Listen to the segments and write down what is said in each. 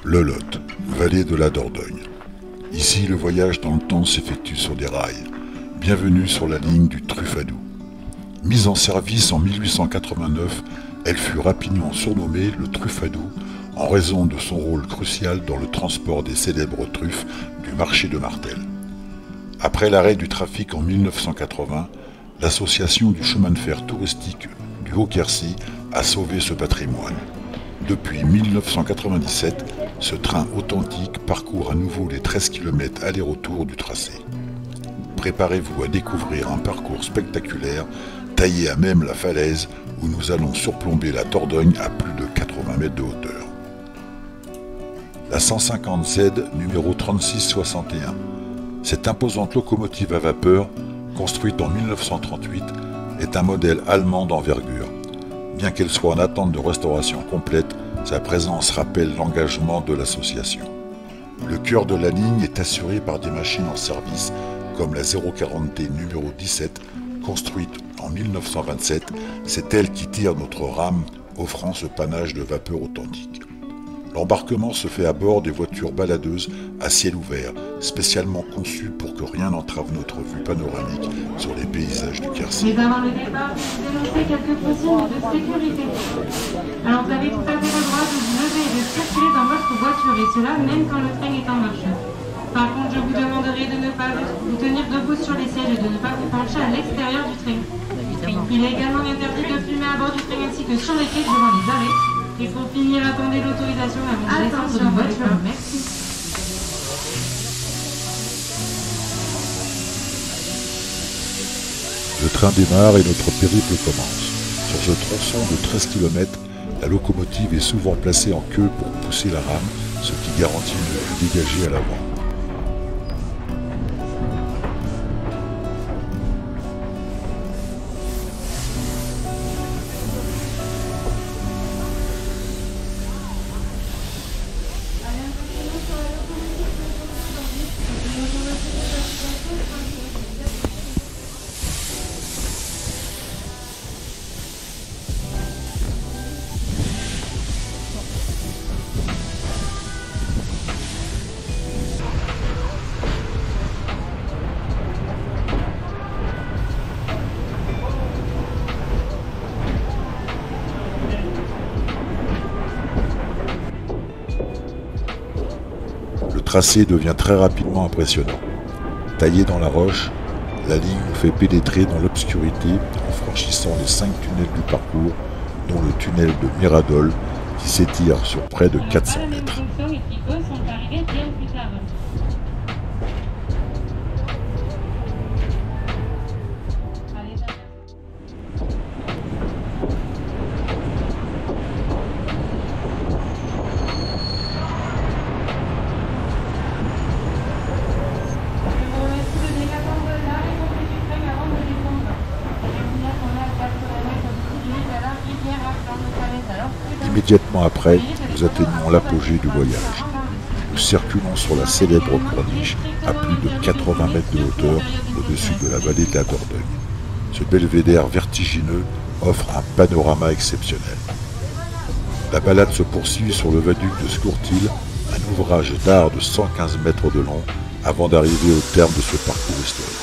Le Lot, vallée de la Dordogne. Ici, le voyage dans le temps s'effectue sur des rails. Bienvenue sur la ligne du Truffadou. Mise en service en 1889, elle fut rapidement surnommée le Truffadou en raison de son rôle crucial dans le transport des célèbres truffes du marché de Martel. Après l'arrêt du trafic en 1980, l'association du chemin de fer touristique du Haut-Quercy a sauvé ce patrimoine. Depuis 1997, ce train authentique parcourt à nouveau les 13 km aller-retour du tracé. Préparez-vous à découvrir un parcours spectaculaire taillé à même la falaise où nous allons surplomber la Dordogne à plus de 80 mètres de hauteur. La 150Z numéro 3661. Cette imposante locomotive à vapeur, construite en 1938, est un modèle allemand d'envergure. Bien qu'elle soit en attente de restauration complète, sa présence rappelle l'engagement de l'association. Le cœur de la ligne est assuré par des machines en service comme la 040T numéro 17, construite en 1927. C'est elle qui tire notre rame, offrant ce panache de vapeur authentique. L'embarquement se fait à bord des voitures baladeuses à ciel ouvert, spécialement conçues pour que rien n'entrave notre vue panoramique sur les paysages du Quercy. Mais avant le départ, vous dénoncez quelques consignes de sécurité. Alors vous avez tout à fait le droit de vous lever et de circuler dans votre voiture, et cela même quand le train est en marche. Par contre, je vous demanderai de ne pas vous tenir debout sur les sièges et de ne pas vous pencher à l'extérieur du train. Il est également interdit de fumer à bord du train ainsi que sur les quais durant les arrêts. Et pour finir, attendez l'autorisation avant de descendre de voiture. Merci. Le train démarre et notre périple commence. Sur ce tronçon de 13 km, la locomotive est souvent placée en queue pour pousser la rame, ce qui garantit une vue dégagée à l'avant. Le tracé devient très rapidement impressionnant. Taillé dans la roche, la ligne nous fait pénétrer dans l'obscurité en franchissant les 5 tunnels du parcours, dont le tunnel de Miradol qui s'étire sur près de 400 mètres. Immédiatement après, nous atteignons l'apogée du voyage. Nous circulons sur la célèbre corniche à plus de 80 mètres de hauteur au-dessus de la vallée de la Dordogne. Ce belvédère vertigineux offre un panorama exceptionnel. La balade se poursuit sur le viaduc de Scourtil, un ouvrage d'art de 115 mètres de long, avant d'arriver au terme de ce parcours historique.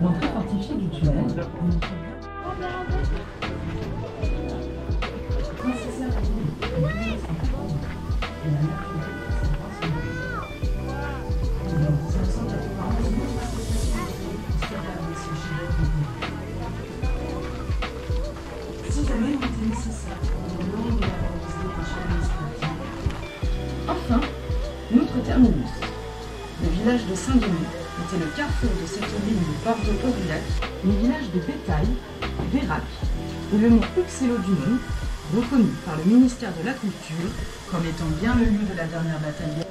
L'entrée fortifiée du tunnel. Enfin, notre terminus. Le village de Saint-Denis était le carrefour de cette ligne de Bordeaux-Aurillac, le village de Bétail, Vérac et le mont Uxello-du-Mont, reconnu par le ministère de la Culture comme étant bien le lieu de la dernière bataille.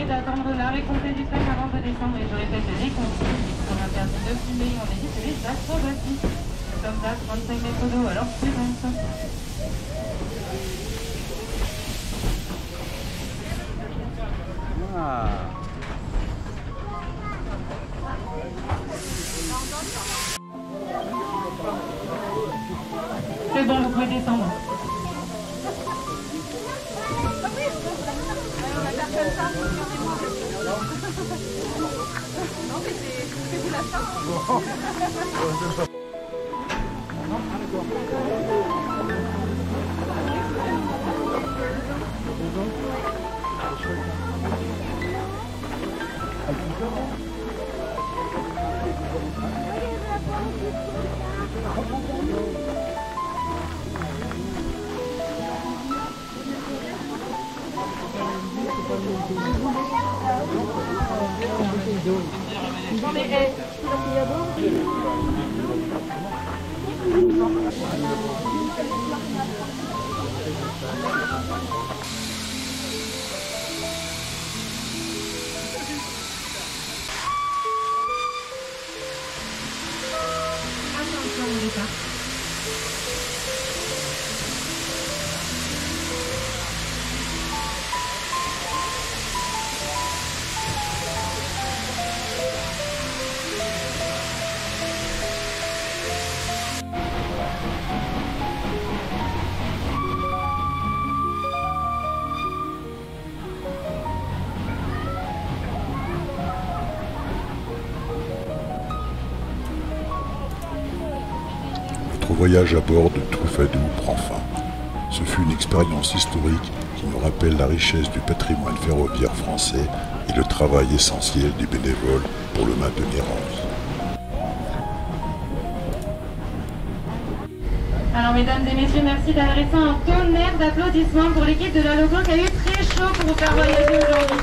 d'attendre l'arrêt complet du train avant de descendre et je répète les consignes. On a perdu de fumer, on évite les acrobaties. Nous sommes à 35 mètres d'eau, alors prudence. C'est bon, vous pouvez descendre. Attention au départ. Notre voyage à bord de Truffaut prend fin. Ce fut une expérience historique qui nous rappelle la richesse du patrimoine ferroviaire français et le travail essentiel des bénévoles pour le maintenir en vie. Alors mesdames et messieurs, merci d'adresser un tonnerre d'applaudissements pour l'équipe de la Logo qui a eu très chaud pour vous faire voyager aujourd'hui.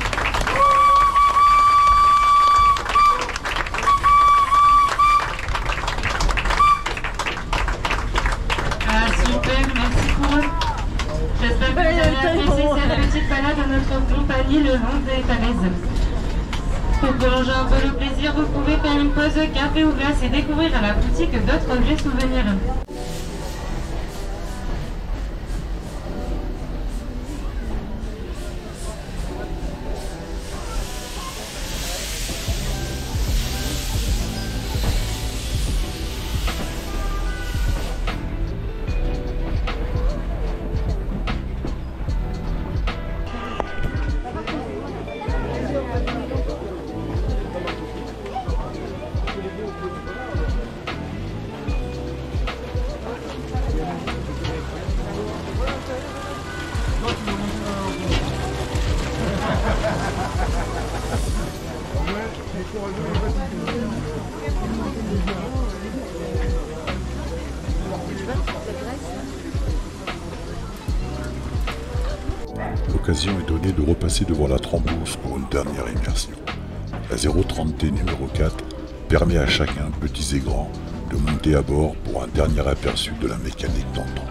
Ah super, merci pour eux. J'espère que vous avez apprécié cette petite balade à notre compagnie le long des falaises. Pour prolonger un peu le plaisir, vous pouvez faire une pause café ou glace et découvrir à la boutique d'autres objets souvenirs. L'occasion est donnée de repasser devant la Trambourse pour une dernière immersion. La 030T numéro 4 permet à chacun, petits et grands, de monter à bord pour un dernier aperçu de la mécanique d'antan.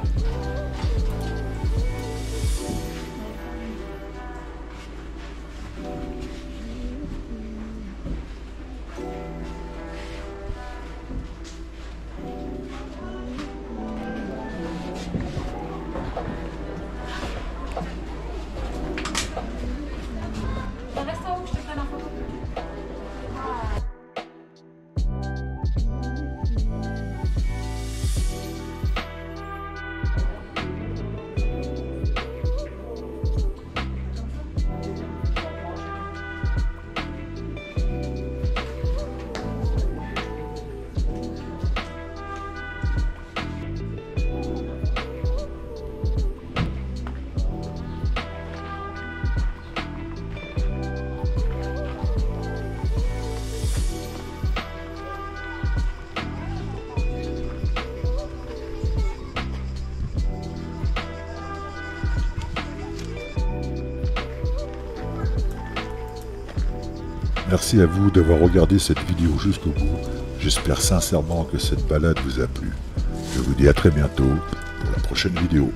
Merci à vous d'avoir regardé cette vidéo jusqu'au bout. J'espère sincèrement que cette balade vous a plu. Je vous dis à très bientôt pour la prochaine vidéo.